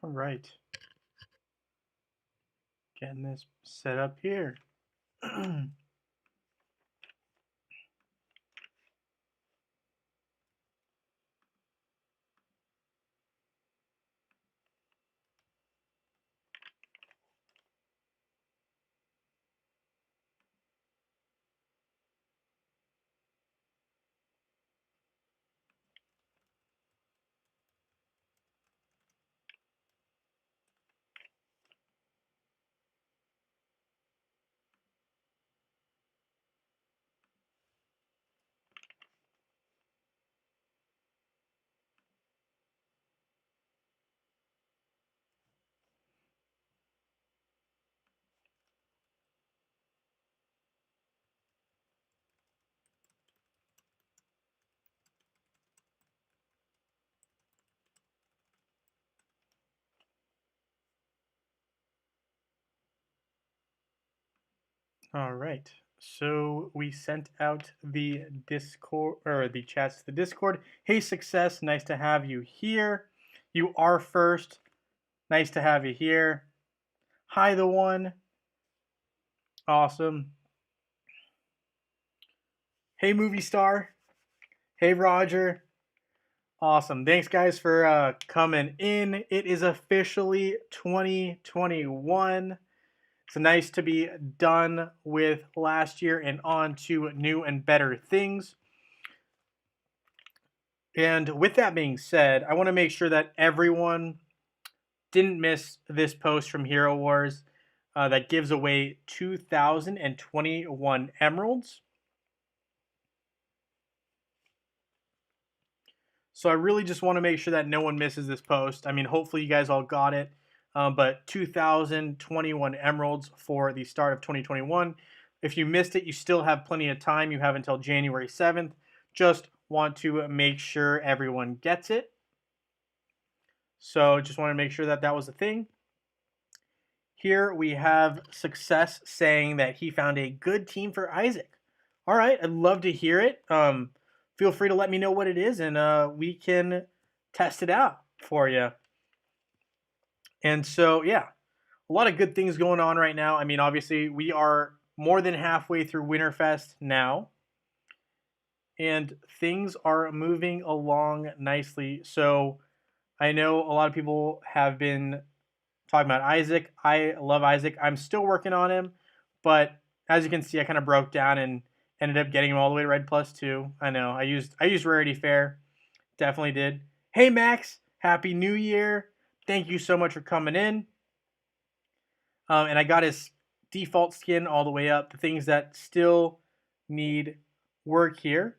All right. Getting this set up here. All right. So we sent out the Discord or the chats to the Discord. Hey, success. Nice to have you here. You are first. Nice to have you here. Hi, the one. Awesome. Hey, movie star. Hey, Roger. Awesome. Thanks, guys, for coming in. It is officially 2021. It's nice to be done with last year and on to new and better things. And with that being said, I want to make sure that everyone didn't miss this post from Hero Wars that gives away 2,021 emeralds. So I really just want to make sure that no one misses this post. I mean, hopefully you guys all got it. But 2,021 emeralds for the start of 2021. If you missed it, you still have plenty of time. You have until January 7th. Just want to make sure everyone gets it. So just want to make sure that that was a thing. Here we have Success saying that he found a good team for Isaac. All right, I'd love to hear it. Feel free to let me know what it is, and we can test it out for you. And so, yeah, a lot of good things going on right now. I mean, obviously, we are more than halfway through Winterfest now, and things are moving along nicely. So I know a lot of people have been talking about Isaac. I love Isaac. I'm still working on him, but as you can see, I kind of broke down and ended up getting him all the way to Red +2. I know. I used Rarity Fair. Definitely did. Hey Max, Happy New Year. Thank you so much for coming in. And I got his default skin all the way up. The things that still need work here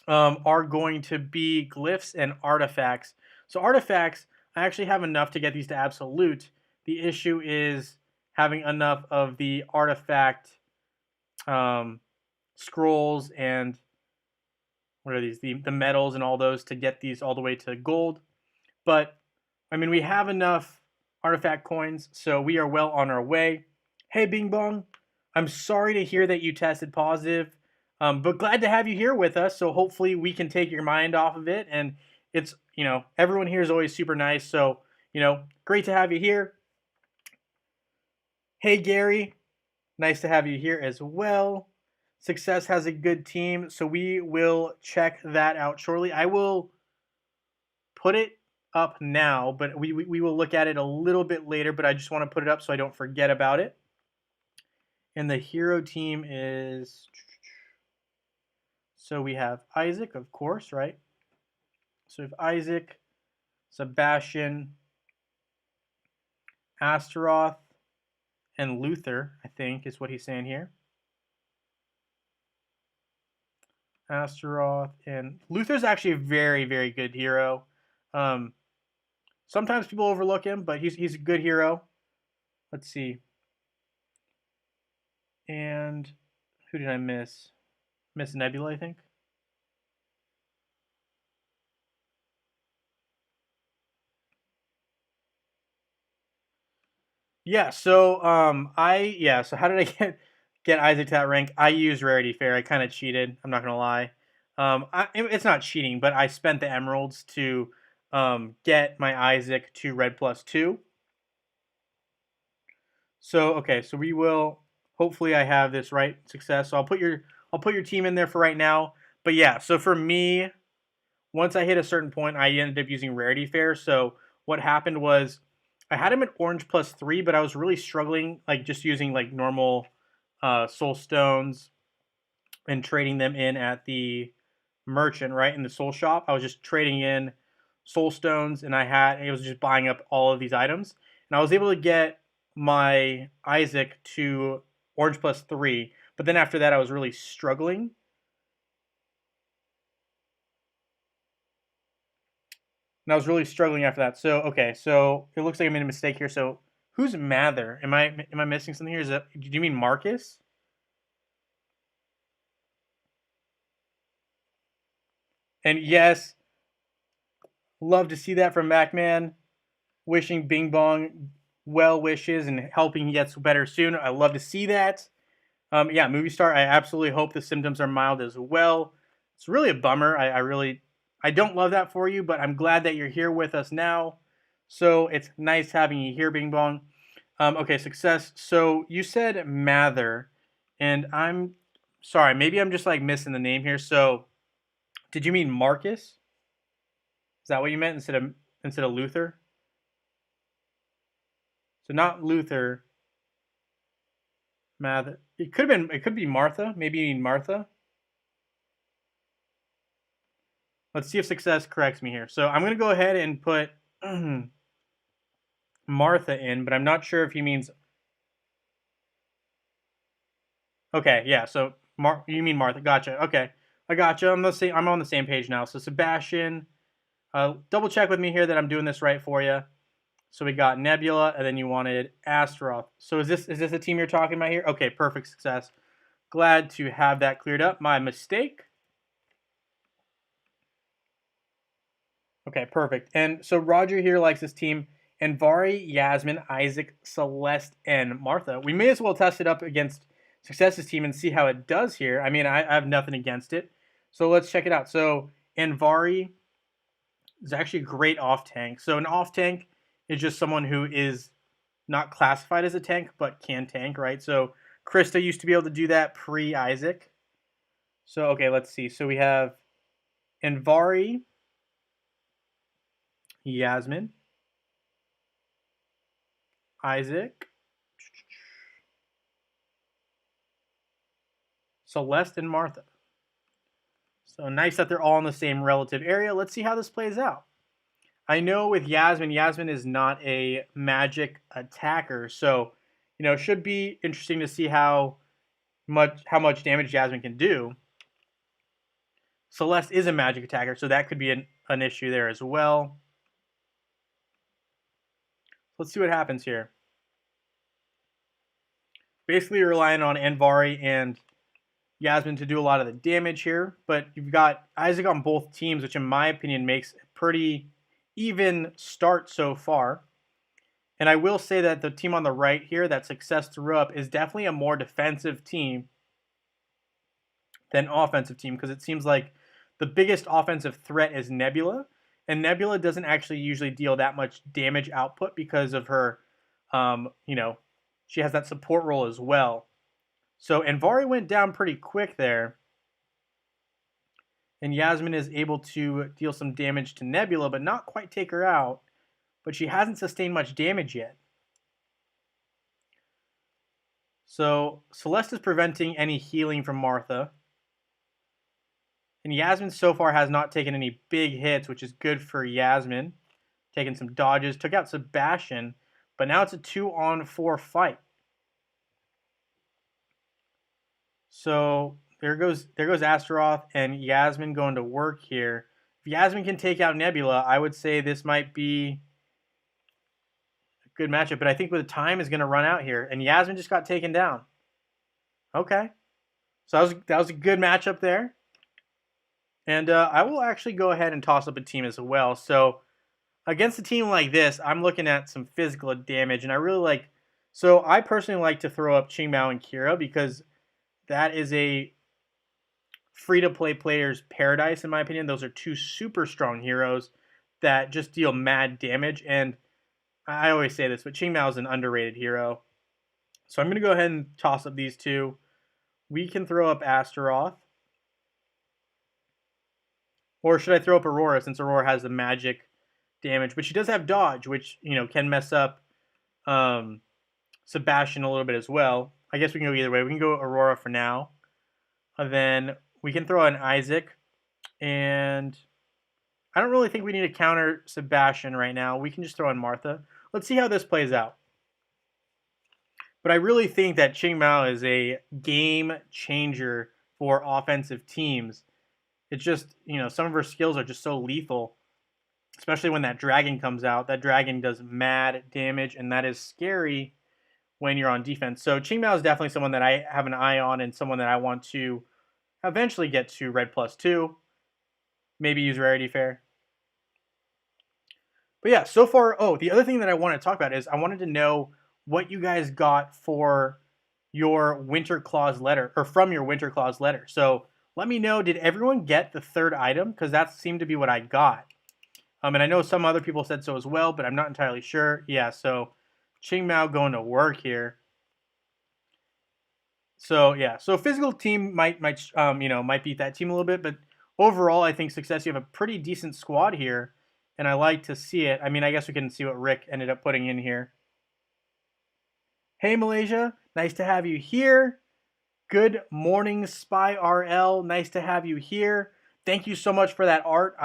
are going to be glyphs and artifacts. So artifacts, I actually have enough to get these to absolute. The issue is having enough of the artifact scrolls and what are these? The metals and all those to get these all the way to gold. But I mean, we have enough artifact coins, so we are well on our way. Hey, Bing Bong, I'm sorry to hear that you tested positive, but glad to have you here with us. So hopefully we can take your mind off of it. And it's, everyone here is always super nice. So, great to have you here. Hey, Gary, nice to have you here as well. Success has a good team, so we will check that out shortly. I will put it up now, but we will look at it a little bit later, but I just want to put it up so I don't forget about it. And the hero team is, so we have Isaac, of course, right? So we have Isaac, Sebastian, Astaroth, and Luther, I think is what he's saying here. Astaroth, and Luther's actually a very, very good hero. Sometimes people overlook him, but he's a good hero. Let's see. And who did I miss? Miss Nebula, I think. Yeah, so so how did I get Isaac to that rank? I used Rarity Fair. I kind of cheated. I'm not gonna lie. It's not cheating, but I spent the emeralds to get my Isaac to red +2. So okay, so we will hopefully I have this right success. So I'll put your team in there for right now. But yeah, so for me, once I hit a certain point, I ended up using Rarity Fair. So what happened was I had him at orange +3, but I was really struggling, like just using like normal soul stones and trading them in at the merchant, right, in the soul shop. I was just trading in soul stones, and it was just buying up all of these items, and I was able to get my Isaac to orange +3. But then after that, I was really struggling. And I was really struggling after that. So okay, so it looks like I made a mistake here. So who's Mather? Am I missing something here? Do you mean Marcus? And yes, love to see that from MacMan. Wishing Bing Bong well wishes and helping he gets better soon. I love to see that. Yeah, movie star. I absolutely hope the symptoms are mild as well. It's really a bummer. I don't love that for you, but I'm glad that you're here with us now. So it's nice having you here, Bing Bong. Okay, success. So you said Mather, and I'm sorry. Maybe I'm just like missing the name here. So did you mean Marcus? Is that what you meant instead of Luther? So not Luther. Mather. It could have been. It could be Martha. Maybe you mean Martha. Let's see if success corrects me here. So I'm going to go ahead and put Martha in, but I'm not sure if he means. Okay, yeah. So you mean Martha? Gotcha. Okay, I gotcha. I'm on the same page now. So Sebastian, double check with me here that I'm doing this right for you. So we got Nebula, and then you wanted Astaroth. So is this the team you're talking about here? Okay, perfect success. Glad to have that cleared up. My mistake. Okay, perfect. And so Roger here likes this team. And Vari, Yasmin, Isaac, Celeste, and Martha. We may as well test it up against Success's team and see how it does here. I mean, I have nothing against it. So let's check it out. So Anvari is actually a great off tank. So an off tank is just someone who is not classified as a tank, but can tank, right? So Krista used to be able to do that pre-Isaac. So, okay, let's see. So we have Anvari, Yasmin, Isaac, Celeste, and Martha. So nice that they're all in the same relative area. Let's see how this plays out. I know with Yasmin, Yasmin is not a magic attacker, so it should be interesting to see how much damage Yasmin can do. Celeste is a magic attacker, so that could be an issue there as well. Let's see what happens here. Basically, you're relying on Anvari and Yasmin to do a lot of the damage here, but you've got Isaac on both teams, which in my opinion makes a pretty even start so far. And I will say that the team on the right here that Success threw up is definitely a more defensive team than offensive team, because it seems like the biggest offensive threat is Nebula, and Nebula doesn't actually usually deal that much damage output because of her, she has that support role as well. So Anvari went down pretty quick there. And Yasmin is able to deal some damage to Nebula, but not quite take her out. But she hasn't sustained much damage yet. So Celeste is preventing any healing from Martha. And Yasmin so far has not taken any big hits, which is good for Yasmin. Taking some dodges, took out Sebastian, but now it's a 2-on-4 fight. So there goes Astaroth and Yasmin going to work here. If Yasmin can take out Nebula, I would say this might be a good matchup. But I think the time is going to run out here, and Yasmin just got taken down. Okay, so that was a good matchup there. And I will actually go ahead and toss up a team as well. So against a team like this, I'm looking at some physical damage, and I really like. So I personally like to throw up Qingmao and Kira because that is a free-to-play players' paradise, in my opinion. Those are two super strong heroes that just deal mad damage. And I always say this, but Qingmao is an underrated hero. So I'm going to go ahead and toss up these two. We can throw up Astaroth. Or should I throw up Aurora, since Aurora has the magic damage? But she does have dodge, which, can mess up Sebastian a little bit as well. I guess we can go either way. We can go Aurora for now. And then we can throw in Isaac. And I don't really think we need to counter Sebastian right now. We can just throw in Martha. Let's see how this plays out. But I really think that Qingmao is a game changer for offensive teams. It's just, some of her skills are just so lethal, especially when that dragon comes out. That dragon does mad damage, and that is scary when you're on defense. So Qingmao is definitely someone that I have an eye on and someone that I want to eventually get to red +2. Maybe use Rarity Fair. But yeah, so far, the other thing that I want to talk about is I wanted to know what you guys got for your Winter Clause letter, or from your Winter Clause letter. So let me know, did everyone get the third item? Because that seemed to be what I got. And I know some other people said so as well, but I'm not entirely sure. Yeah, so Qingmao going to work here. So yeah, so physical team might beat that team a little bit, but overall I think Success, you have a pretty decent squad here, and I like to see it. I mean, I guess we can see what Rick ended up putting in here. Hey Malaysia, nice to have you here. Good morning, Spy RL. Nice to have you here. Thank you so much for that art.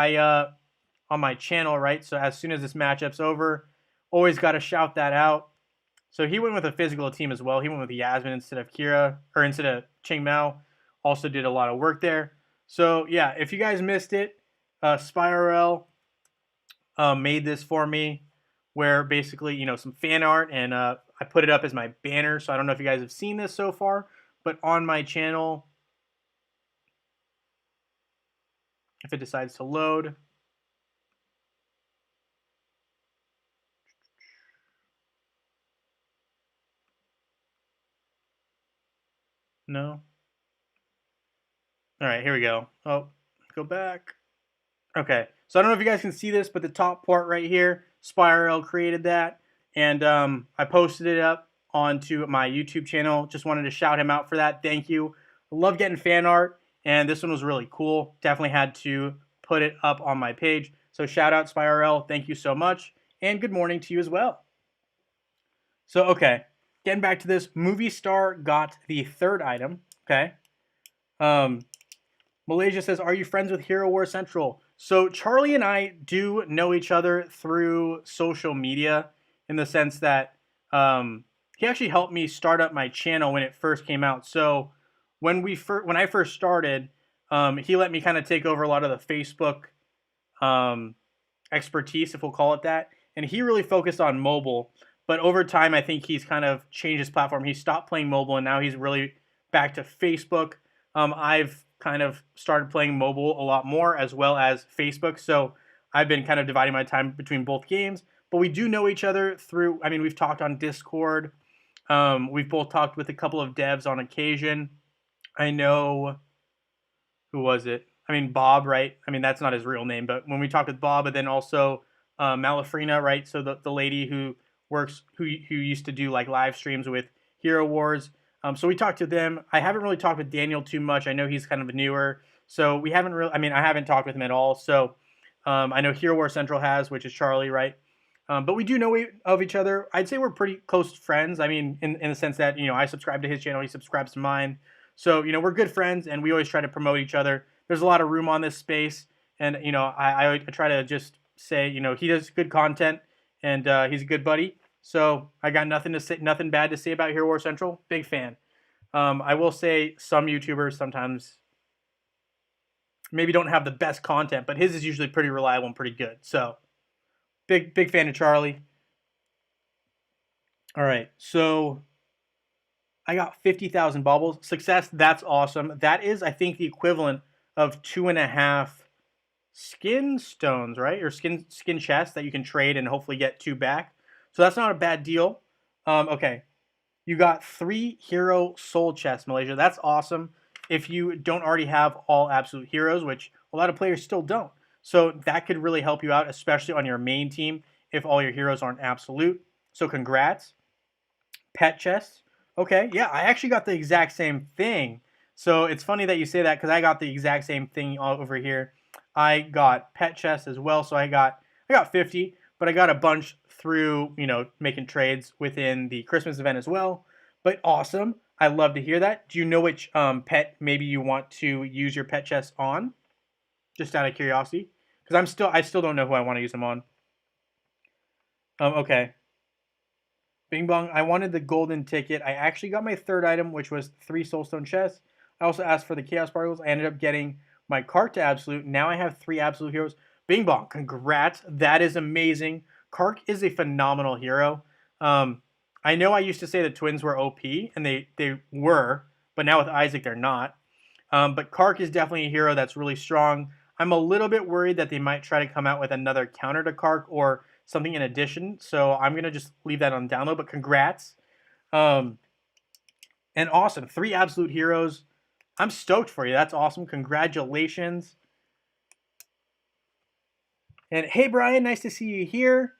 On my channel, right? So as soon as this matchup's over, always got to shout that out. So he went with a physical team as well. He went with Yasmin instead of Qingmao. Also did a lot of work there. So yeah, if you guys missed it, Spy RL made this for me, where basically, some fan art, and I put it up as my banner. So I don't know if you guys have seen this so far, but on my channel, if it decides to load, no. All right, here we go. Oh, go back. Okay, so I don't know if you guys can see this, but the top part right here, Spiral created that, and I posted it up onto my YouTube channel. Just wanted to shout him out for that. Thank you. I love getting fan art, and this one was really cool. Definitely had to put it up on my page. So shout out Spiral. Thank you so much, and good morning to you as well. So, okay, getting back to this, Movie Star got the third item, okay? Malaysia says, are you friends with Hero War Central? So Charlie and I do know each other through social media, in the sense that he actually helped me start up my channel when it first came out. So when I first started, he let me kind of take over a lot of the Facebook expertise, if we'll call it that. And he really focused on mobile. But over time, I think he's kind of changed his platform. He stopped playing mobile, and now he's really back to Facebook. I've kind of started playing mobile a lot more, as well as Facebook. So I've been kind of dividing my time between both games. But we do know each other through, we've talked on Discord. We've both talked with a couple of devs on occasion. I know, who was it? Bob, right? That's not his real name, but when we talked with Bob, and then also Malafrina, right? So the lady who used to do like live streams with Hero Wars. So we talked to them. I haven't really talked with Daniel too much. I know he's kind of newer, so we haven't really. I haven't talked with him at all. So I know Hero War Central has, which is Charlie, right? But we do know of each other. I'd say we're pretty close friends. In the sense that I subscribe to his channel, he subscribes to mine. So we're good friends, and we always try to promote each other. There's a lot of room on this space, and I try to just say he does good content, and he's a good buddy. So I got nothing bad to say about Hero War Central. Big fan. I will say some YouTubers sometimes maybe don't have the best content, but his is usually pretty reliable and pretty good. So big fan of Charlie. All right, so I got 50,000 baubles. Success, that's awesome. That is, I think, the equivalent of 2.5 skin stones, right? Or skin chests that you can trade and hopefully get 2 back. So that's not a bad deal. Okay, you got 3 hero soul chests, Malaysia. That's awesome. if you don't already have all absolute heroes, which a lot of players still don't. So that could really help you out, especially on your main team if all your heroes aren't absolute. So congrats. Pet chest. Okay, yeah, I actually got the exact same thing. So it's funny that you say that because I got the exact same thing all over here. I got pet chest as well, so I got 50, but I got a bunch through making trades within the Christmas event as well. But awesome, I love to hear that. Do you know which pet maybe you want to use your pet chest on? Just out of curiosity, because I still don't know who I want to use them on. Okay. Bing bong, I wanted the golden ticket. I actually got my third item, which was 3 soulstone chests. I also asked for the chaos particles. I ended up getting my cart to absolute. Now I have 3 absolute heroes. Bing bong, congrats. That is amazing. Kark is a phenomenal hero. I know I used to say the twins were OP, and they were, but now with Isaac, they're not. But Kark is definitely a hero that's really strong. I'm a little bit worried that they might try to come out with another counter to Kark or something in addition. So I'm going to just leave that on download. But congrats. And awesome. 3 absolute heroes. I'm stoked for you. That's awesome. Congratulations. And hey, Brian, nice to see you here.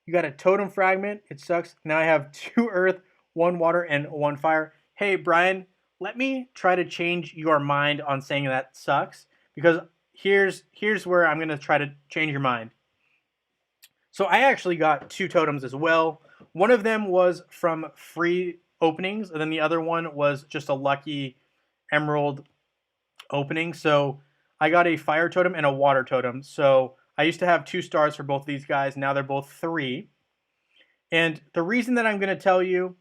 You got a totem fragment. It sucks. Now I have 2 earth, 1 water, and 1 fire. Hey, Brian, let me try to change your mind on saying that sucks, because here's where I'm going to try to change your mind. So I actually got 2 totems as well. One of them was from free openings, and then the other one was just a lucky emerald opening. So I got a fire totem and a water totem. So I used to have 2 stars for both of these guys. Now they're both 3. And the reason that I'm going to tell you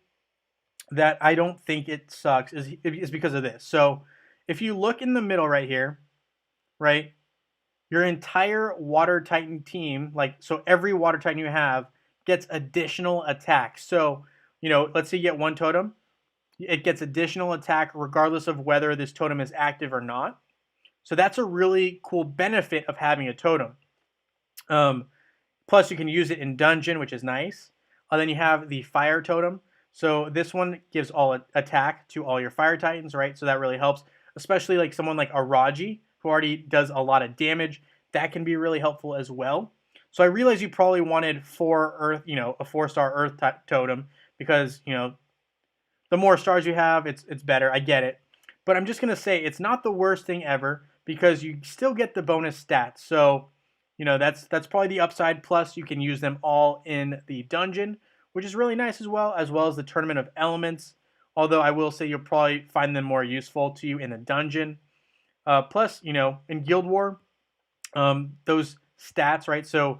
that I don't think it sucks is because of this. So if you look in the middle right here, right, your entire water titan team, so every water titan you have gets additional attack. So, let's say you get 1 totem, it gets additional attack regardless of whether this totem is active or not. So that's a really cool benefit of having a totem. Plus you can use it in dungeon, which is nice. Then you have the fire totem. So this one gives all attack to all your fire titans, right? So that really helps, especially like someone like Araji, who already does a lot of damage. That can be really helpful as well. So I realize you probably wanted 4 earth, a 4-star earth totem, because, the more stars you have, it's better. I get it. But I'm just going to say it's not the worst thing ever, because you still get the bonus stats. So, that's probably the upside. Plus, you can use them all in the dungeon, which is really nice as well as the Tournament of Elements. Although I will say you'll probably find them more useful to you in the dungeon. Plus, in Guild War, those stats, right? So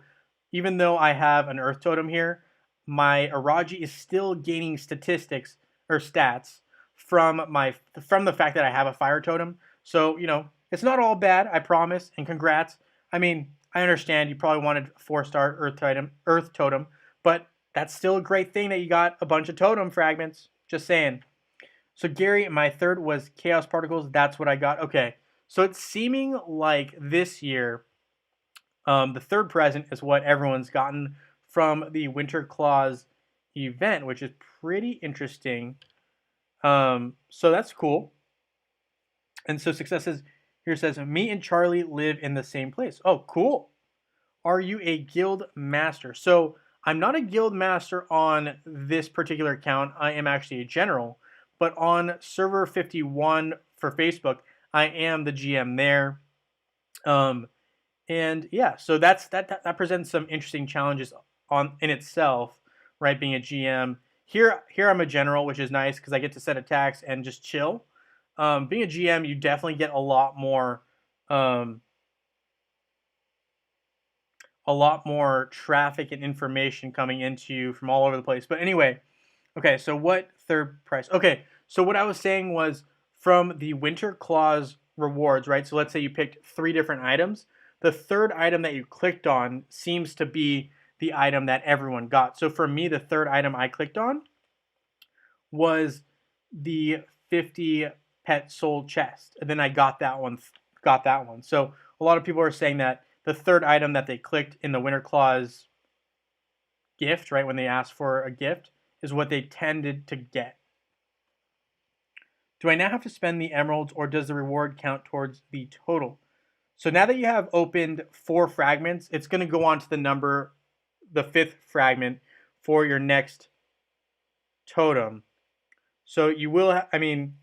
even though I have an Earth Totem here, my Araji is still gaining statistics or stats from the fact that I have a Fire Totem. So, it's not all bad, I promise, and congrats. I mean, I understand you probably wanted a 4-star Earth Totem, but that's still a great thing that you got a bunch of totem fragments. Just saying. So Gary, my third was Chaos Particles. That's what I got. Okay, so it's seeming like this year, the third present is what everyone's gotten from the Winter Claws event, which is pretty interesting. So that's cool. And so success here says, me and Charlie live in the same place. Oh, cool. Are you a guild master? So I'm not a guild master on this particular account. I am actually a general. But on server 51 for Facebook, I am the GM there. And yeah, so that presents some interesting challenges in itself, right? Being a GM. Here I'm a general, which is nice because I get to set attacks and just chill. Being a GM, you definitely get a lot more traffic and information coming into you from all over the place. But anyway, okay, so what third price? Okay, so what I was saying was from the Winter Claws rewards, right? So let's say you picked 3 different items. The third item that you clicked on seems to be the item that everyone got. So for me, the third item I clicked on was the 50 pet soul chest. And then I got that one. So a lot of people are saying that the third item that they clicked in the Winter Claws gift, right, when they asked for a gift, is what they tended to get. Do I now have to spend the emeralds, or does the reward count towards the total? So now that you have opened 4 fragments, it's going to go on to the 5th fragment for your next totem. So you will, I mean,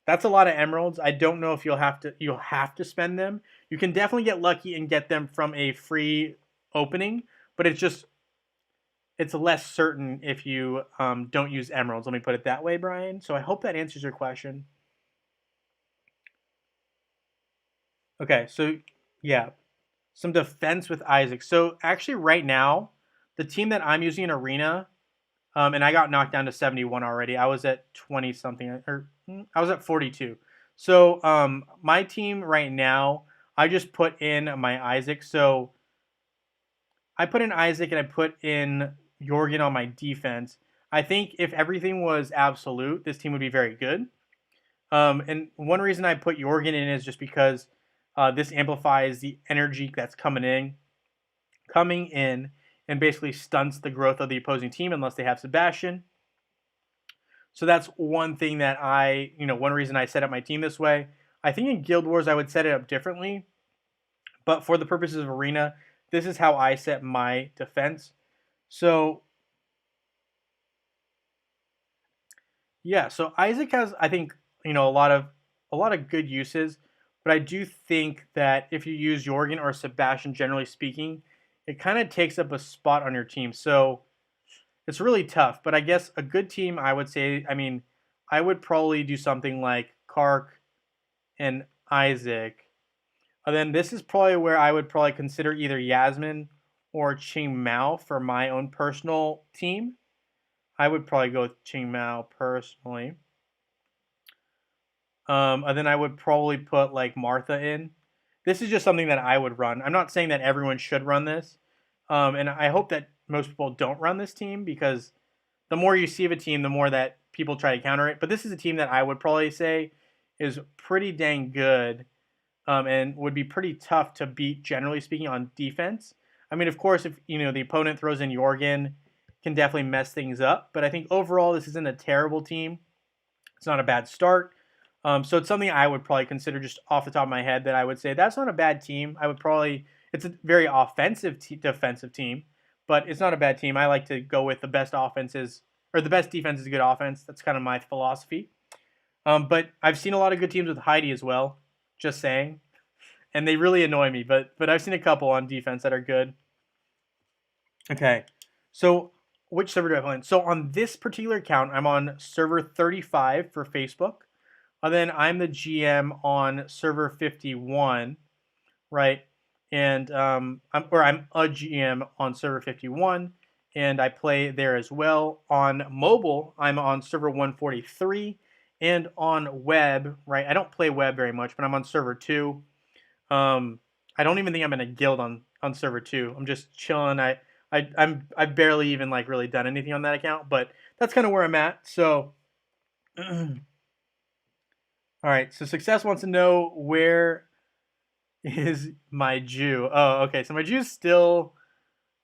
that's a lot of emeralds. I don't know if you'll have to spend them. You can definitely get lucky and get them from a free opening, but it's less certain if you don't use emeralds. Let me put it that way, Brian. So I hope that answers your question. Okay, so yeah, some defense with Isaac. So actually, right now, the team that I'm using in Arena, and I got knocked down to 71 already. I was at 20 something, or I was at 42. So my team right now, I just put in my Isaac. So I put in Isaac and I put in Jorgen on my defense. I think if everything was absolute, this team would be very good. And one reason I put Jorgen in is just because this amplifies the energy that's coming in, and basically stunts the growth of the opposing team unless they have Sebastian. So that's one thing that one reason I set up my team this way. I think in Guild Wars I would set it up differently, but for the purposes of Arena, this is how I set my defense. So yeah, so Isaac has, I think, a lot of good uses, but I do think that if you use Jorgen or Sebastian, generally speaking, it kind of takes up a spot on your team. So it's really tough. But I guess a good team, I would say, I mean, I would probably do something like Kark and Isaac. And then this is probably where I would probably consider either Yasmin or Ching Mao for my own personal team. I would probably go with Ching Mao personally. And then I would probably put like Martha in. This is just something that I would run. I'm not saying that everyone should run this. And I hope that most people don't run this team, because the more you see of a team, the more that people try to counter it. But this is a team that I would probably say is pretty dang good, and would be pretty tough to beat, generally speaking, on defense. I mean, of course, if the opponent throws in Jorgen, can definitely mess things up. But I think overall, this isn't a terrible team. It's not a bad start. So it's something I would probably consider just off the top of my head, that I would say that's not a bad team. It's a very defensive team, but it's not a bad team. I like to go with the best offenses, or the best defense is a good offense. That's kind of my philosophy. But I've seen a lot of good teams with Heidi as well, just saying, and they really annoy me. But I've seen a couple on defense that are good. Okay, so which server do I play in? So on this particular account, I'm on server 35 for Facebook. And then I'm the GM on server 51, right? And I'm a GM on server 51, and I play there as well. On mobile, I'm on server 143, and on web, right? I don't play web very much, but I'm on server 2. I don't even think I'm in a guild on server 2. I'm just chilling. I've barely even like really done anything on that account, but that's kind of where I'm at. So all right, so Success wants to know, where is my Jew? Oh, okay. So my Jew's still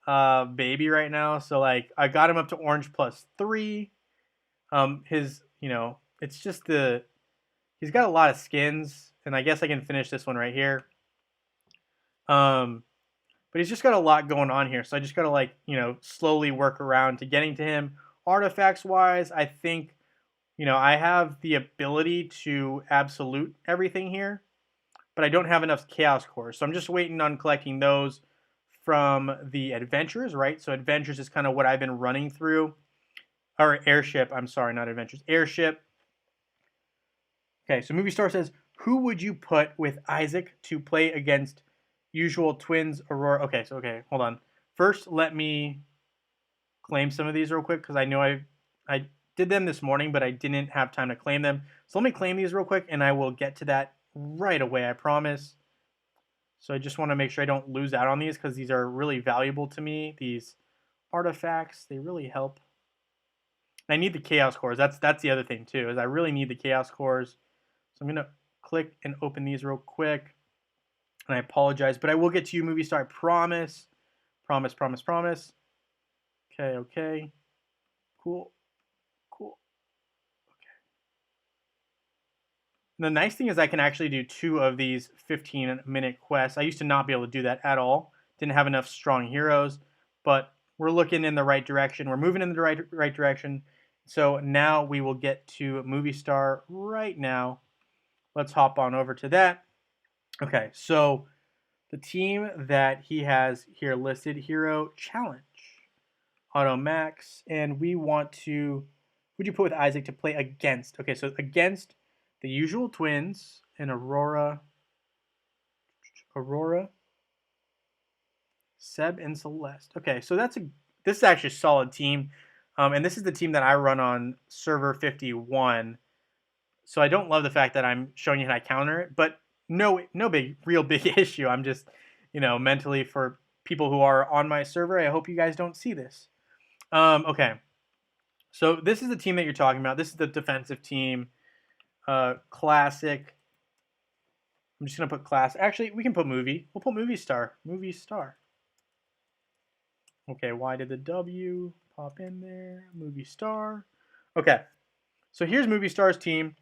baby right now. So like I got him up to orange +3. His, it's just he's got a lot of skins, and I guess I can finish this one right here. But he's just got a lot going on here. So I just gotta like, slowly work around to getting to him. Artifacts wise, I think, I have the ability to absolute everything here, but I don't have enough chaos cores. So I'm just waiting on collecting those from the adventures, right? So adventures is kind of what I've been running through. Or airship, I'm sorry, not adventures. Airship. Okay, so Movie Star says, who would you put with Isaac to play against usual twins, Aurora? Okay, hold on. First, let me claim some of these real quick, because I know I did them this morning, but I didn't have time to claim them. So let me claim these real quick, and I will get to that right away, I promise. So I just want to make sure I don't lose out on these, because these are really valuable to me. These artifacts, they really help. I need the chaos cores. That's the other thing too, is I really need the chaos cores. So I'm gonna click and open these real quick. And I apologize, but I will get to you, Movie Star. I promise. Promise. Okay. Cool. And the nice thing is I can actually do 2 of these 15-minute quests. I used to not be able to do that at all. Didn't have enough strong heroes, but we're looking in the right direction. We're moving in the right direction. So now we will get to Movie Star right now. Let's hop on over to that. Okay, so the team that he has here listed, Hero Challenge, Auto Max, and we want to, who'd you put with Isaac to play against? Okay, so against the usual twins and Aurora, Seb, and Celeste. Okay, so this is actually a solid team, and this is the team that I run on server 51. So I don't love the fact that I'm showing you how to counter it, but no real big issue. I'm just, mentally for people who are on my server, I hope you guys don't see this. Okay, so this is the team that you're talking about. This is the defensive team, classic. I'm just gonna put class. Actually, we can put movie. We'll put movie star. Movie star. Okay, why did the W pop in there? Movie star. Okay, so here's movie star's team.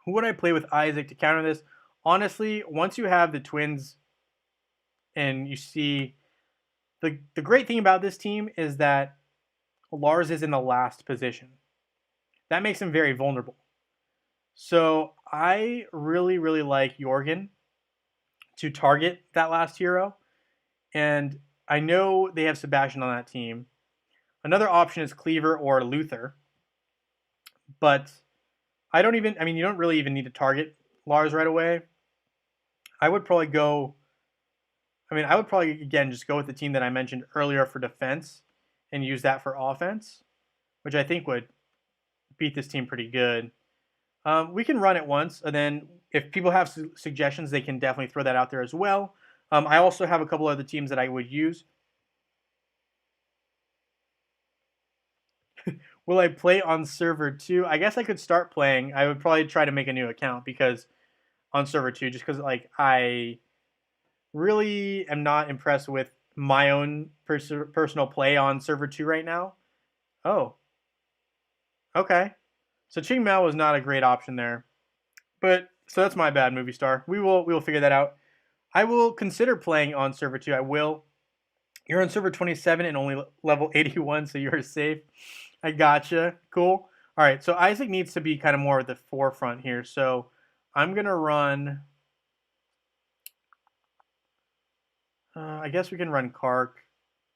Who would I play with Isaac to counter this? Honestly, once you have the twins and you see the great thing about this team is that Lars is in the last position. That makes him very vulnerable. So I really, really like Jorgen to target that last hero. And I know they have Sebastian on that team. Another option is Cleaver or Luther. But you don't really even need to target Lars right away. I would probably, again, just go with the team that I mentioned earlier for defense and use that for offense, which I think would beat this team pretty good. We can run it once, and then if people have suggestions, they can definitely throw that out there as well. I also have a couple other teams that I would use. Will I play on server 2? I guess I could start playing. I would probably try to make a new account because on server 2, just because I really am not impressed with my own personal play on server 2 right now. Oh, okay. So Ching Mao was not a great option there, but so that's my bad, movie star. We will figure that out. I will consider playing on server 2. I will. You're on server 27 and only level 81, so you're safe. I gotcha. Cool. All right, so Isaac needs to be kind of more at the forefront here. So I'm going to run... I guess we can run Kark,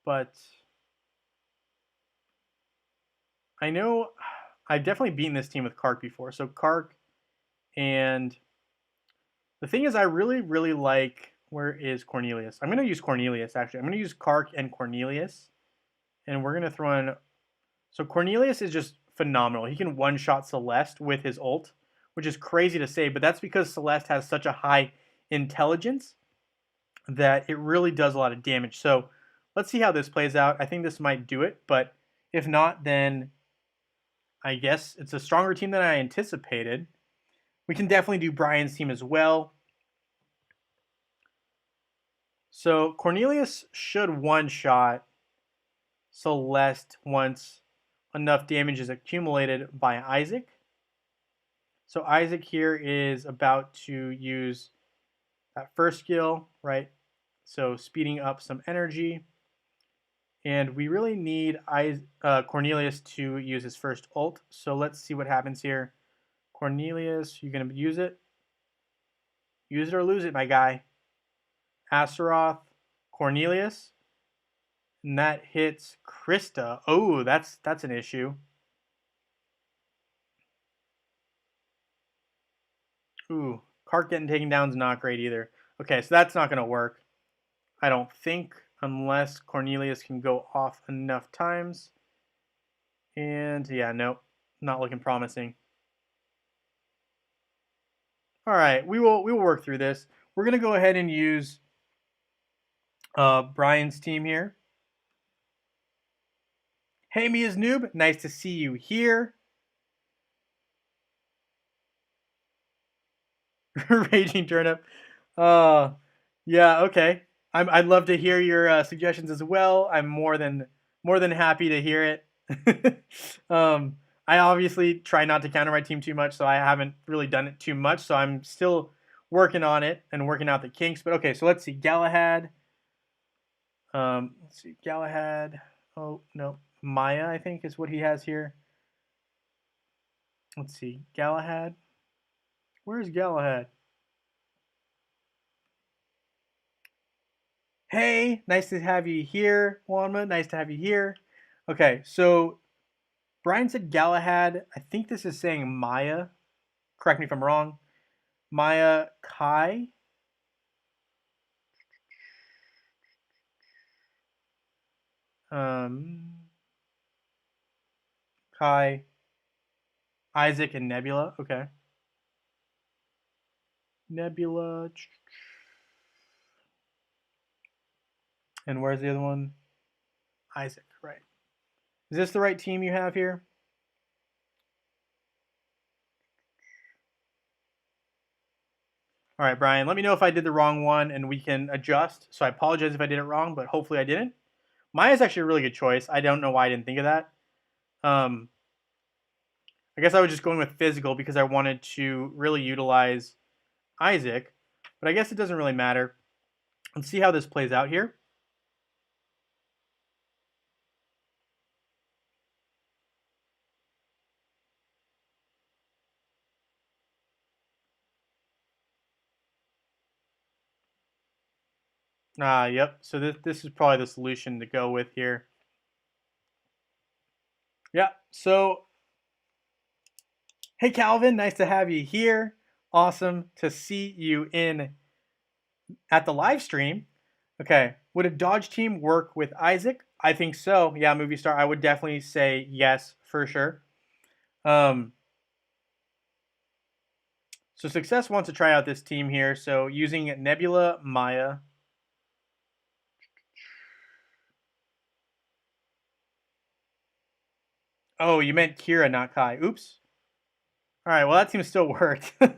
but... I know I've definitely beaten this team with Kark before. So Kark, and the thing is I really, really like... Where is Cornelius? I'm going to use Cornelius, actually. I'm going to use Kark and Cornelius, and we're going to throw in... So Cornelius is just phenomenal. He can one-shot Celeste with his ult, which is crazy to say, but that's because Celeste has such a high intelligence that it really does a lot of damage. So let's see how this plays out. I think this might do it, but if not, then I guess it's a stronger team than I anticipated. We can definitely do Brian's team as well. So Cornelius should one-shot Celeste once enough damage is accumulated by Isaac. So Isaac here is about to use that first skill, right? So speeding up some energy. And we really need Cornelius to use his first ult. So let's see what happens here. Cornelius, you're going to use it? Use it or lose it, my guy. Astaroth, Cornelius. And that hits Krista. Oh, that's an issue. Ooh, Kark getting taken down is not great either. Okay, so that's not going to work. I don't think, unless Cornelius can go off enough times. And yeah, nope, not looking promising. All right, we will work through this. We're going to go ahead and use Brian's team here. Hey, Mia's Noob, nice to see you here. Raging Turnip. Yeah, okay. I'd love to hear your suggestions as well. I'm more than happy to hear it. I obviously try not to counter my team too much, so I haven't really done it too much. So I'm still working on it and working out the kinks. But okay, so let's see. Galahad. Let's see. Galahad. Oh, no. Maya, I think, is what he has here. Let's see. Galahad. Where's Galahad? Hey, nice to have you here, Wanma. Nice to have you here. Okay, so Brian said Galahad. I think this is saying Maya. Correct me if I'm wrong. Maya Kai. Kai, Isaac, and Nebula. Okay. Nebula. And where's the other one? Isaac, right. Is this the right team you have here? All right, Brian, let me know if I did the wrong one and we can adjust. So I apologize if I did it wrong, but hopefully I didn't. Maya's actually a really good choice. I don't know why I didn't think of that. I guess I was just going with physical because I wanted to really utilize Isaac, but I guess it doesn't really matter. Let's see how this plays out here. Yep. So this is probably the solution to go with here. Yeah. So, hey Calvin, nice to have you here. Awesome to see you at the live stream. Okay. Would a Dodge team work with Isaac? I think so. Yeah, movie star. I would definitely say yes for sure. So Success wants to try out this team here. So using Nebula, Maya. Oh, you meant Kira, not Kai. Oops. All right. Well, that team still worked. All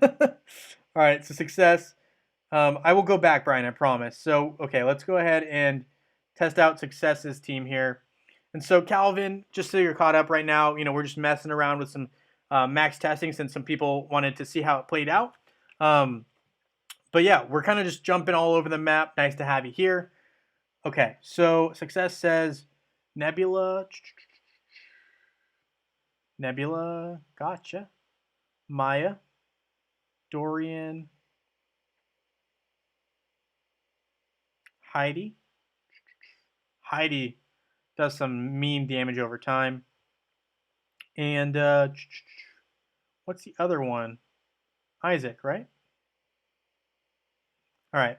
right. So Success. I will go back, Brian. I promise. So okay, let's go ahead and test out Success's team here. And so Calvin, just so you're caught up right now, we're just messing around with some max testing since some people wanted to see how it played out. But yeah, we're kind of just jumping all over the map. Nice to have you here. Okay, so Success says Nebula. Nebula, gotcha. Maya, Dorian, Heidi. Heidi does some mean damage over time. And what's the other one? Isaac, right? All right.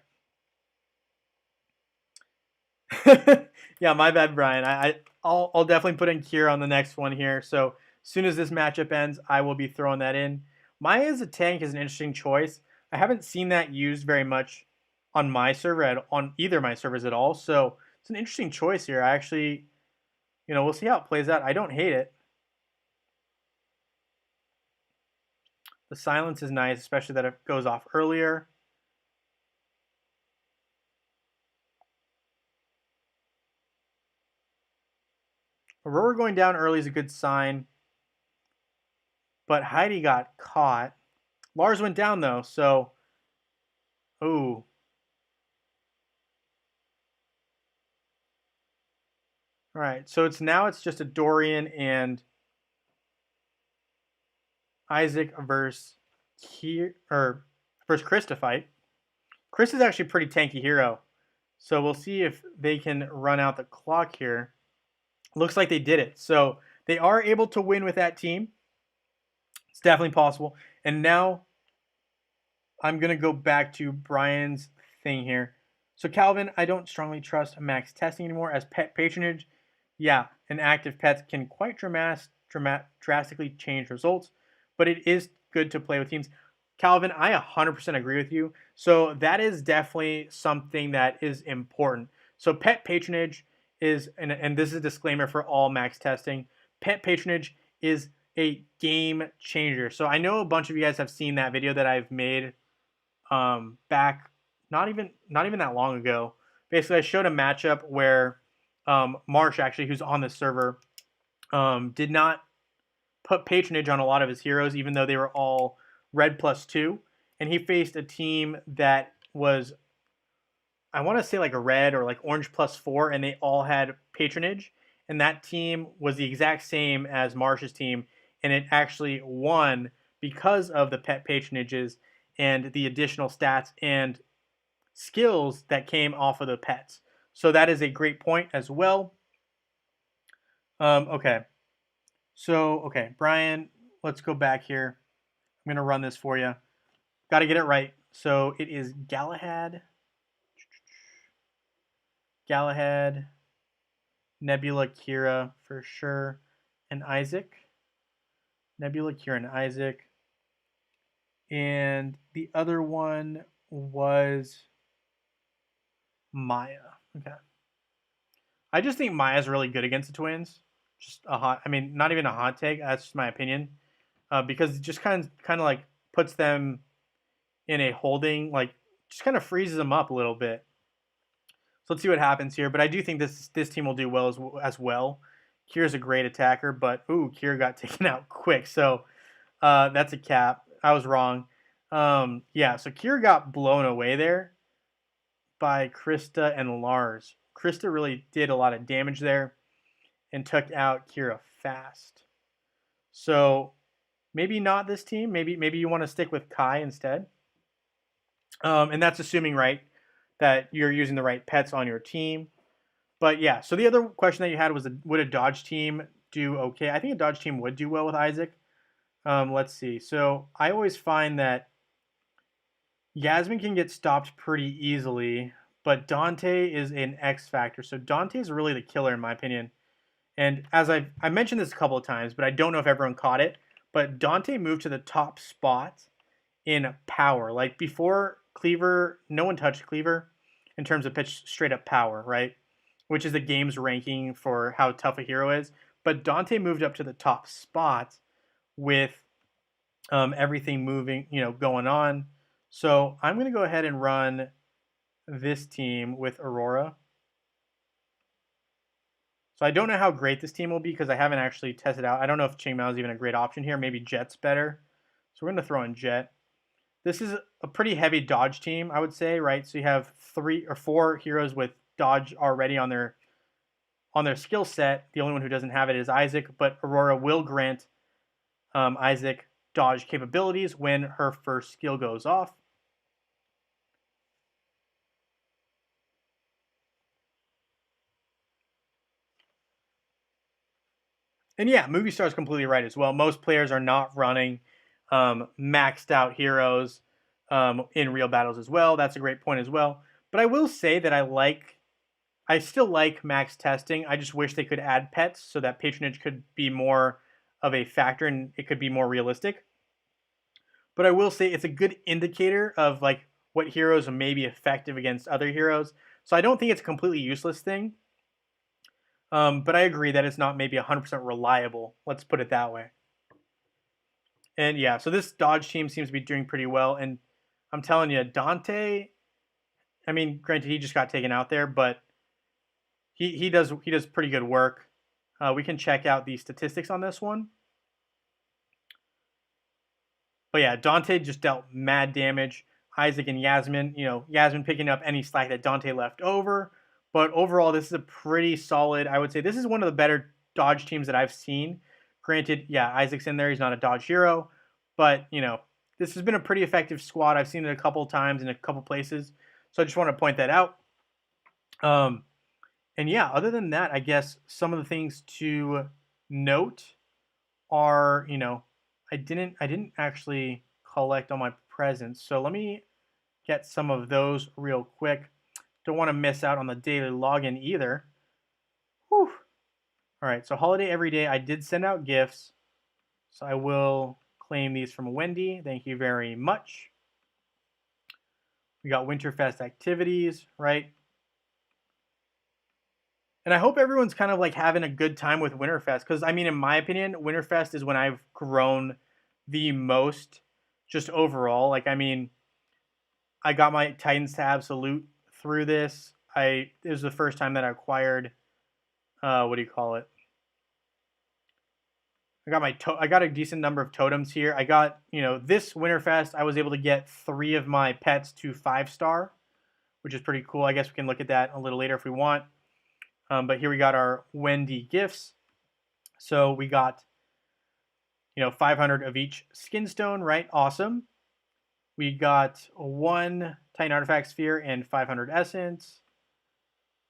Yeah, my bad, Brian. I'll definitely put in Kira on the next one here. So as soon as this matchup ends, I will be throwing that in. Maya as a tank is an interesting choice. I haven't seen that used very much on my server on either of my servers at all. So it's an interesting choice here. I actually, we'll see how it plays out. I don't hate it. The silence is nice, especially that it goes off earlier. Aurora going down early is a good sign. But Heidi got caught. Lars went down, though, so... Ooh. All right, so it's just a Dorian and Isaac versus Chris to fight. Chris is actually a pretty tanky hero, so we'll see if they can run out the clock here. Looks like they did it, so they are able to win with that team. It's definitely possible. And now I'm gonna go back to Brian's thing here. So Calvin, I don't strongly trust max testing anymore as pet patronage. Yeah, and active pets can quite drastically change results, but it is good to play with teams. Calvin, I 100% agree with you. So that is definitely something that is important. So pet patronage is, and this is a disclaimer for all max testing, pet patronage is a game changer. So I know a bunch of you guys have seen that video that I've made back not even that long ago. Basically, I showed a matchup where Marsh, actually, who's on the server, did not put patronage on a lot of his heroes, even though they were all red +2. And he faced a team that was, I want to say like a red or like orange +4, and they all had patronage. And that team was the exact same as Marsh's team, and it actually won because of the pet patronages and the additional stats and skills that came off of the pets. So that is a great point as well. Okay. So, okay, Brian, let's go back here. I'm going to run this for you. Got to get it right. So it is Galahad, Nebula, Kira for sure, and Isaac. Nebula, Kira, and Isaac. And the other one was Maya. Okay. I just think Maya's really good against the Twins. Just a hot, I mean, not even a hot take. That's just my opinion. Because it just kind of like puts them in a holding, like just kind of freezes them up a little bit. So let's see what happens here. But I do think this team will do well as well. Kira's a great attacker, but ooh, Kira got taken out quick. So that's a cap. I was wrong. Yeah, so Kira got blown away there by Krista and Lars. Krista really did a lot of damage there and took out Kira fast. So maybe not this team. Maybe you want to stick with Kai instead. And that's assuming, right, that you're using the right pets on your team. But yeah, so the other question that you had was, would a dodge team do okay? I think a dodge team would do well with Isaac. Let's see. So I always find that Yasmin can get stopped pretty easily, but Dante is an X factor. So Dante is really the killer in my opinion. And as I mentioned this a couple of times, but I don't know if everyone caught it, but Dante moved to the top spot in power. Like before Cleaver, no one touched Cleaver in terms of pitch straight up power, right? Which is the game's ranking for how tough a hero is. But Dante moved up to the top spot with everything moving, going on. So I'm going to go ahead and run this team with Aurora. So I don't know how great this team will be because I haven't actually tested out. I don't know if Qingmao is even a great option here. Maybe Jet's better. So we're going to throw in Jet. This is a pretty heavy dodge team, I would say, right? So you have 3 or 4 heroes with dodge already on their skill set. The only one who doesn't have it is Isaac, but Aurora will grant Isaac dodge capabilities when her first skill goes off. And yeah, Movie Star is completely right as well. Most players are not running maxed out heroes in real battles as well. That's a great point as well. But I will say that I still like max testing. I just wish they could add pets so that patronage could be more of a factor and it could be more realistic. But I will say it's a good indicator of like what heroes may be effective against other heroes. So I don't think it's a completely useless thing. But I agree that it's not maybe 100% reliable. Let's put it that way. And yeah, so this dodge team seems to be doing pretty well. And I'm telling you, Dante, I mean, granted, he just got taken out there, but he does pretty good work. We can check out the statistics on this one. But yeah, Dante just dealt mad damage. Isaac and Yasmin, Yasmin picking up any slack that Dante left over. But overall, this is a pretty solid, I would say this is one of the better dodge teams that I've seen. Granted, yeah, Isaac's in there. He's not a dodge hero. But, this has been a pretty effective squad. I've seen it a couple times in a couple places. So I just want to point that out. And yeah, other than that, I guess some of the things to note are, I didn't actually collect all my presents. So let me get some of those real quick. Don't want to miss out on the daily login either. Whew. All right, so holiday every day. I did send out gifts. So I will claim these from Wendy. Thank you very much. We got Winterfest activities, right? And I hope everyone's kind of like having a good time with Winterfest. Because, I mean, in my opinion, Winterfest is when I've grown the most just overall. Like, I mean, I got my Titans to Absolute through this. It was the first time that I acquired, what do you call it? I got a decent number of totems here. I got, this Winterfest, I was able to get 3 of my pets to 5-star, which is pretty cool. I guess we can look at that a little later if we want. But here we got our Wendy gifts. So we got, 500 of each skin stone, right? Awesome. We got 1 Titan Artifact Sphere and 500 Essence.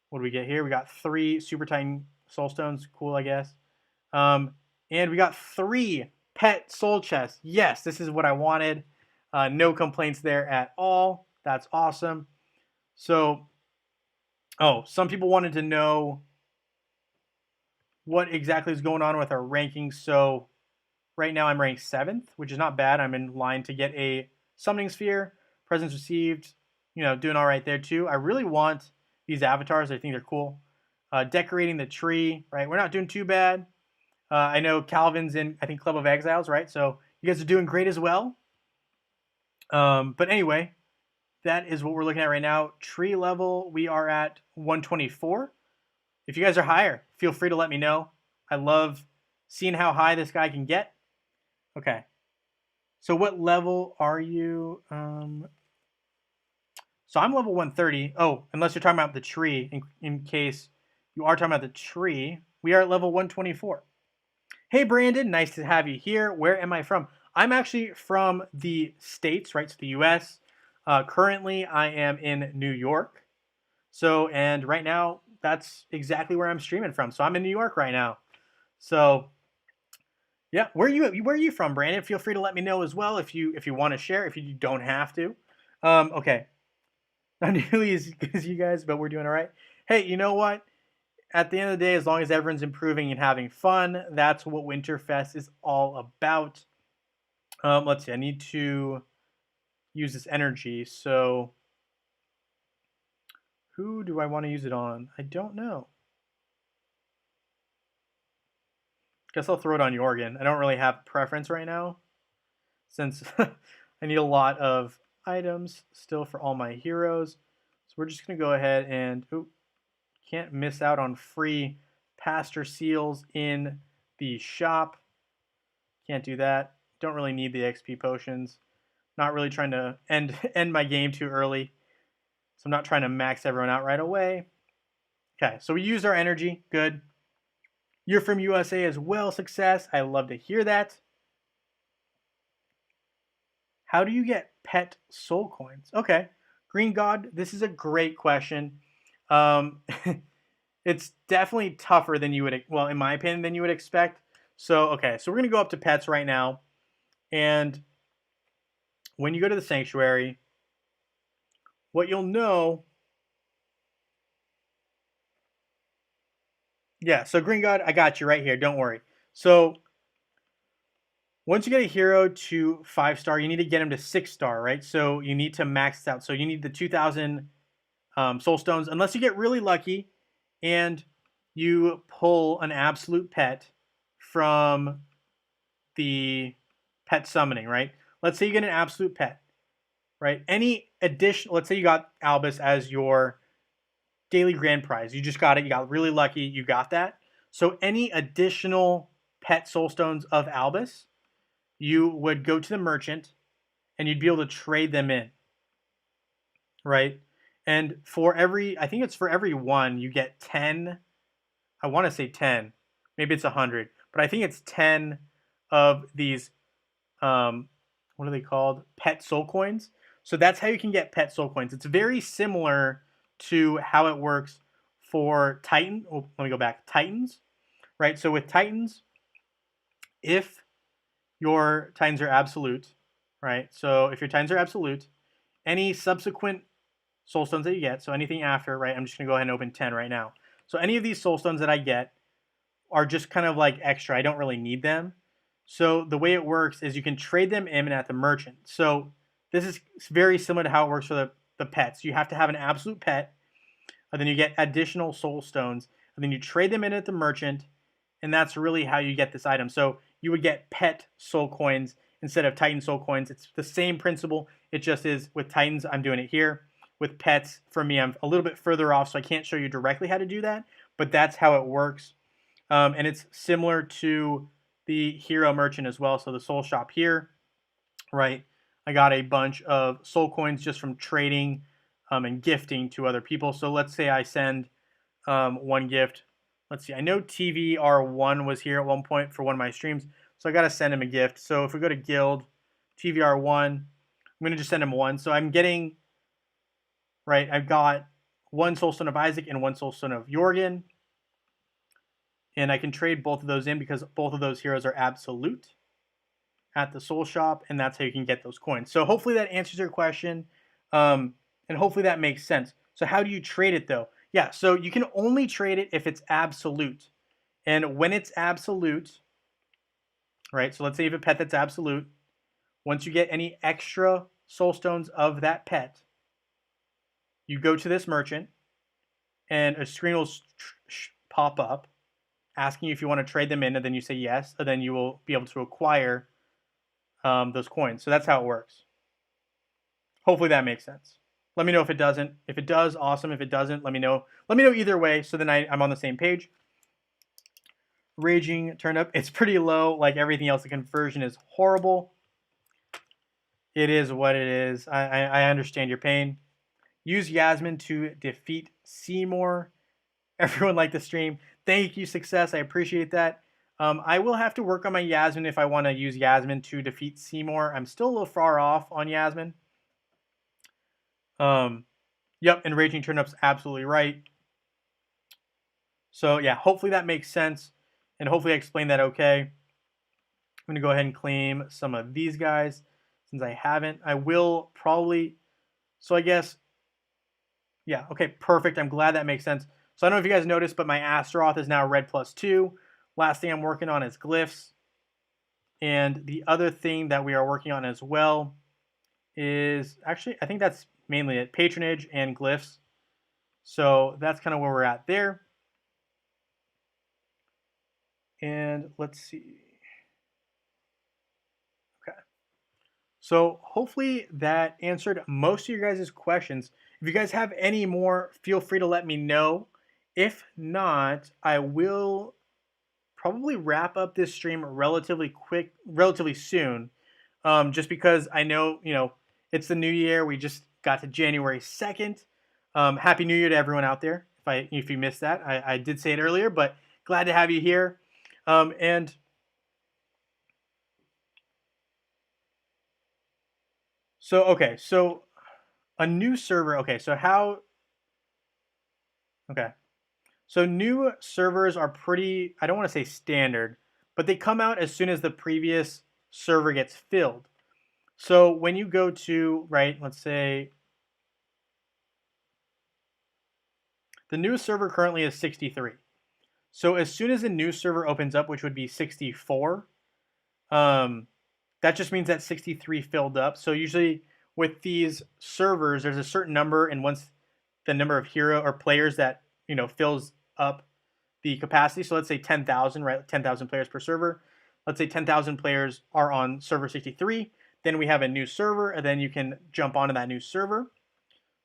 What do we get here? We got 3 Super Titan Soul Stones. Cool, I guess. And we got 3 Pet Soul Chests. Yes, this is what I wanted. No complaints there at all. That's awesome. So, some people wanted to know what exactly is going on with our rankings. So, right now I'm ranked 7th, which is not bad. I'm in line to get a Summoning Sphere. Presents received, doing all right there too. I really want these avatars. I think they're cool. Decorating the tree, right? We're not doing too bad. I know Calvin's in, I think, Club of Exiles, right? So you guys are doing great as well. But anyway, that is what we're looking at right now. Tree level, we are at 124. If you guys are higher, feel free to let me know. I love seeing how high this guy can get. Okay. So what level are you? So I'm level 130. Oh, unless you're talking about the tree, in case you are talking about the tree, we are at level 124. Hey, Brandon, nice to have you here. Where am I from? I'm actually from the States, right? So the US. Currently, I am in New York. So, and right now, that's exactly where I'm streaming from. So I'm in New York right now. So, yeah, where are you from, Brandon? Feel free to let me know as well if you want to share. If you don't have to. Okay, not nearly as good as you guys, but we're doing all right. Hey, you know what? At the end of the day, as long as everyone's improving and having fun, that's what Winterfest is all about. Let's see. I need to use this energy. So, who do I want to use it on? I don't know. Guess I'll throw it on Jorgen. I don't really have preference right now, since I need a lot of items still for all my heroes. So we're just going to go ahead and... can't miss out on free pasture seals in the shop. Can't do that. Don't really need the XP potions. Not really trying to end my game too early. So I'm not trying to max everyone out right away. Okay, so we used our energy. Good. You're from USA as well. Success. I love to hear that. How do you get pet soul coins? Okay. Green God, this is a great question. It's definitely tougher than you would, well, in my opinion, than you would expect. So, okay, so we're going to go up to pets right now. And when you go to the sanctuary, what you'll know... Yeah, so Green God, I got you right here. Don't worry. So, once you get a hero to 5-star, you need to get him to 6-star, right? So, you need to max this out. So, you need the 2,000 soul stones, unless you get really lucky and you pull an absolute pet from the pet summoning, right? Let's say you get an absolute pet, right? Any additional, let's say you got Albus as your daily grand prize. You just got it. You got really lucky. You got that. So any additional pet soul stones of Albus, you would go to the merchant and you'd be able to trade them in, right? And for every, I think it's for every one, you get 10. I want to say 10. Maybe it's 100. But I think it's 10 of these, what are they called? Pet soul coins. So that's how you can get pet soul coins. It's very similar to how it works for Titan. Oh, let me go back. Titans, right? So with Titans, if your Titans are absolute, right? So if your Titans are absolute, any subsequent soul stones that you get, so anything after, right? I'm just going to go ahead and open 10 right now. So any of these soul stones that I get are just kind of like extra. I don't really need them. So the way it works is you can trade them in at the merchant. So this is very similar to how it works for the pets. You have to have an absolute pet, and then you get additional soul stones, and then you trade them in at the merchant, and that's really how you get this item. So you would get pet soul coins instead of Titan soul coins. It's the same principle. It just is with Titans, I'm doing it here. With pets, for me, I'm a little bit further off, so I can't show you directly how to do that, but that's how it works. And it's similar to the hero merchant as well. So the soul shop here, right? I got a bunch of soul coins just from trading and gifting to other people. So let's say I send one gift. Let's see. I know TVR1 was here at one point for one of my streams, so I got to send him a gift. So if we go to guild, TVR1, I'm going to just send him one. So I'm getting, right, I've got one Soulstone of Isaac and one Soulstone of Jorgen. And I can trade both of those in because both of those heroes are absolute at the soul shop, and that's how you can get those coins. So hopefully that answers your question, and hopefully that makes sense. So how do you trade it though? Yeah, so you can only trade it if it's absolute. And when it's absolute, right, so let's say you have a pet that's absolute, once you get any extra soul stones of that pet, you go to this merchant, and a screen will pop up asking you if you want to trade them in, and then you say yes, and then you will be able to acquire those coins. So that's how it works. Hopefully that makes sense. Let me know if it doesn't. If it does, awesome. If it doesn't, let me know. Let me know either way, so then I'm on the same page. Raging turned up. It's pretty low. Like everything else, the conversion is horrible. It is what it is. I understand your pain. Use Yasmin to defeat Seymour. Everyone liked the stream. Thank you, Success. I appreciate that. I will have to work on my Yasmin if I want to use Yasmin to defeat Seymour. I'm still a little far off on Yasmin. Yep, and Raging Turnip's absolutely right. So yeah, hopefully that makes sense, and hopefully I explained that okay. I'm going to go ahead and claim some of these guys since I haven't. I will probably, so I guess, yeah, okay, perfect. I'm glad that makes sense. So I don't know if you guys noticed, but my Astaroth is now red +2. Last thing I'm working on is glyphs. And the other thing that we are working on as well is, actually, I think that's mainly it, patronage and glyphs. So that's kind of where we're at there. And let's see. Okay. So hopefully that answered most of your guys' questions. If you guys have any more, feel free to let me know. If not, I will probably wrap up this stream relatively soon, just because I know, it's the new year. We just got to January 2nd. Happy New Year to everyone out there. If you missed that, I did say it earlier, but glad to have you here. And so, okay, so a new server. Okay, so how? Okay. So new servers are pretty, I don't want to say standard, but they come out as soon as the previous server gets filled. So when you go to, right, let's say the newest server currently is 63. So as soon as a new server opens up, which would be 64, that just means that 63 filled up. So usually with these servers, there's a certain number, and once the number of hero or players that, fills up the capacity. So let's say 10,000, right? 10,000 players per server. Let's say 10,000 players are on server 63. Then we have a new server, and then you can jump onto that new server.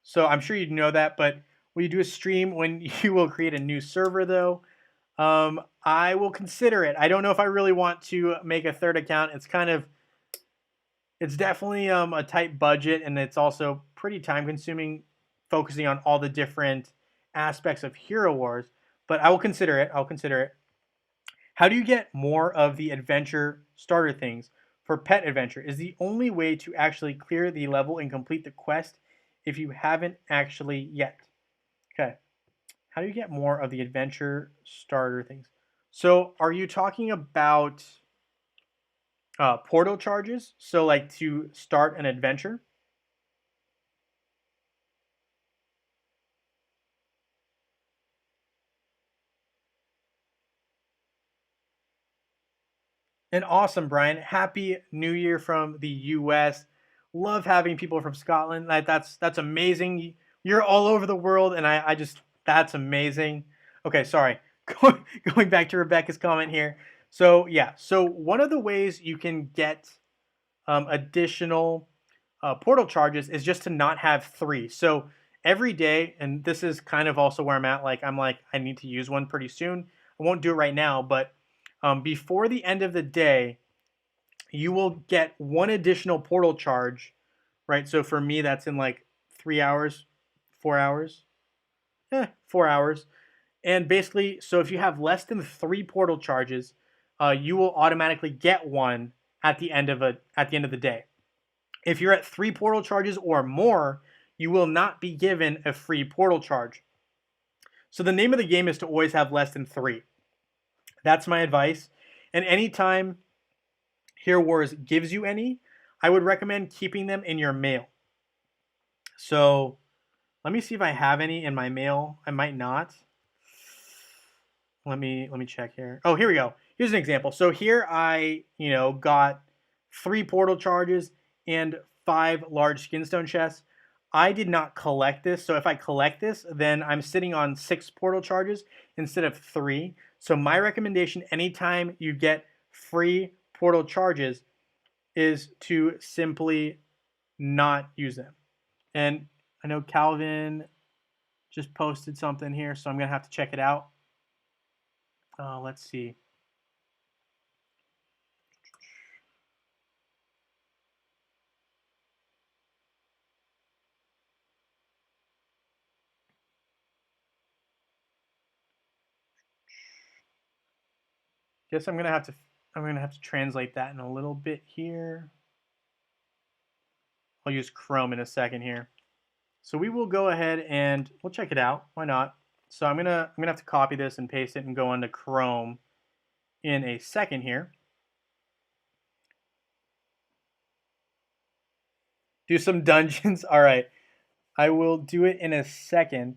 So I'm sure you know that, but will you do a stream when you will create a new server though? I will consider it. I don't know if I really want to make a third account. It's definitely a tight budget, and it's also pretty time consuming focusing on all the different aspects of Hero Wars, but I will consider it. I'll consider it. How do you get more of the adventure starter things? For pet adventure is the only way to actually clear the level and complete the quest if you haven't actually yet. Okay. How do you get more of the adventure starter things? So are you talking about portal charges? So like to start an adventure? And awesome, Brian. Happy New Year from the US. Love having people from Scotland. That's amazing. You're all over the world, and I just, that's amazing. Okay, sorry. Going back to Rebecca's comment here. So yeah, so one of the ways you can get additional portal charges is just to not have 3. So every day, and this is kind of also where I'm at, I need to use one pretty soon. I won't do it right now, but before the end of the day, you will get one additional portal charge, right? So for me, that's in like 3 hours, 4 hours, 4 hours. And basically, so if you have less than 3 portal charges, you will automatically get one at the end of the day. If you're at 3 portal charges or more, you will not be given a free portal charge. So the name of the game is to always have less than 3. That's my advice. And anytime Hero Wars gives you any, I would recommend keeping them in your mail. So let me see if I have any in my mail. I might not. Let me check here. Oh, here we go. Here's an example. So here I, got 3 portal charges and 5 large skinstone chests. I did not collect this. So if I collect this, then I'm sitting on 6 portal charges instead of 3. So my recommendation anytime you get free portal charges is to simply not use them. And I know Calvin just posted something here, so I'm going to have to check it out. Let's see. Guess I'm gonna have to translate that in a little bit here. I'll use Chrome in a second here. So we will go ahead and we'll check it out. Why not? So I'm gonna have to copy this and paste it and go onto Chrome in a second here. Do some dungeons. All right, I will do it in a second.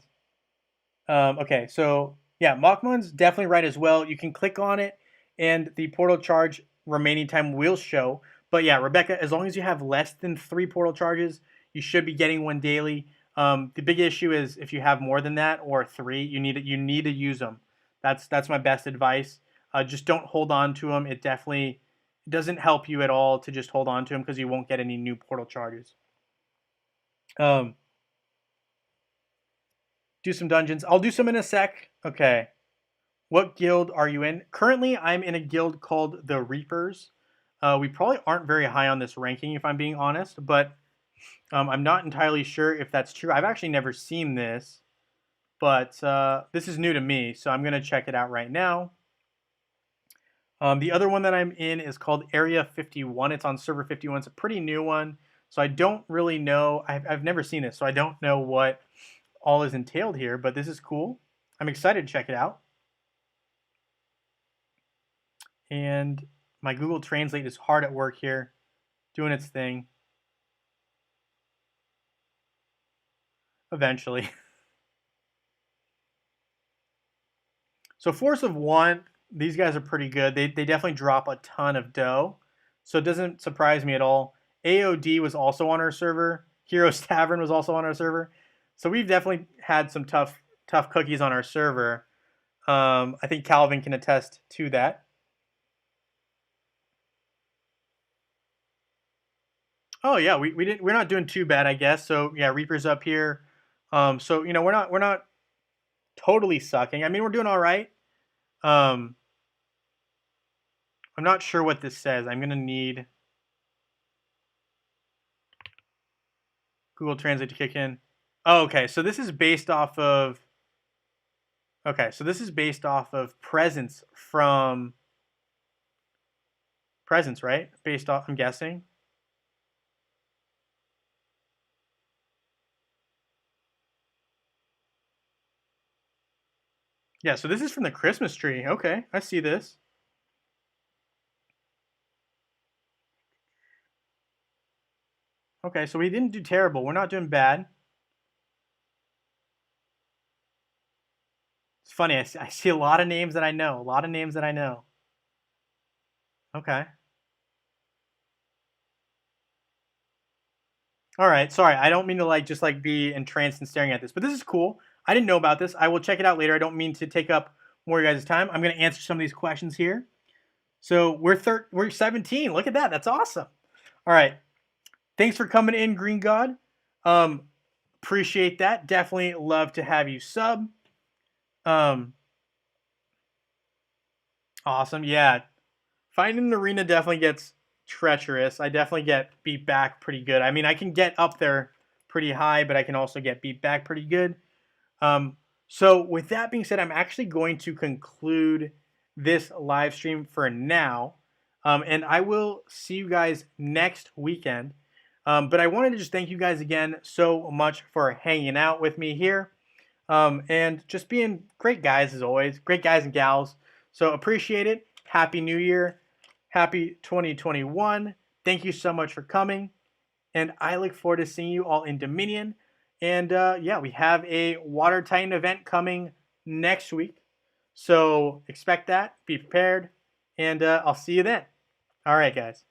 Okay, so yeah, Machman's definitely right as well. You can click on it, and the portal charge remaining time will show. But yeah, Rebecca, as long as you have less than 3 portal charges, you should be getting one daily. The big issue is if you have more than that or 3, you need to use them. That's my best advice. Just don't hold on to them. It definitely doesn't help you at all to just hold on to them because you won't get any new portal charges. Do some dungeons. I'll do some in a sec. Okay. What guild are you in? Currently, I'm in a guild called the Reapers. We probably aren't very high on this ranking, if I'm being honest, but I'm not entirely sure if that's true. I've actually never seen this, but this is new to me, so I'm going to check it out right now. The other one that I'm in is called Area 51. It's on server 51. It's a pretty new one, so I don't really know. I've never seen this, so I don't know what all is entailed here, but this is cool. I'm excited to check it out. And my Google Translate is hard at work here, doing its thing. Eventually. So Force of One, these guys are pretty good. They definitely drop a ton of dough, so it doesn't surprise me at all. AOD was also on our server. Heroes Tavern was also on our server. So we've definitely had some tough cookies on our server. I think Calvin can attest to that. Oh yeah, we're not doing too bad, I guess. So yeah, Reaper's up here. So we're not totally sucking. I mean, we're doing all right. I'm not sure what this says. I'm gonna need Google Translate to kick in. Oh, okay, so this is based off of. Okay, so this is based off of presence from. Presence, right? Based off, I'm guessing. Yeah, so this is from the Christmas tree. Okay, I see this. Okay, so we didn't do terrible. We're not doing bad. It's funny. I see a lot of names that I know. A lot of names that I know. Okay. All right. Sorry, I don't mean to just be entranced and staring at this, but this is cool. I didn't know about this. I will check it out later. I don't mean to take up more of your guys' time. I'm going to answer some of these questions here. So we're 17. Look at that. That's awesome. All right. Thanks for coming in, Green God. Appreciate that. Definitely love to have you sub. Awesome. Yeah. Finding an arena definitely gets treacherous. I definitely get beat back pretty good. I mean, I can get up there pretty high, but I can also get beat back pretty good. Um, so with that being said, I'm actually going to conclude this live stream for now. And I will see you guys next weekend. But I wanted to just thank you guys again so much for hanging out with me here. And just being great guys as always, great guys and gals. So appreciate it. Happy New Year. Happy 2021. Thank you so much for coming. And I look forward to seeing you all in Dominion. And yeah, we have a Water Titan event coming next week. So expect that. Be prepared. And I'll see you then. All right, guys.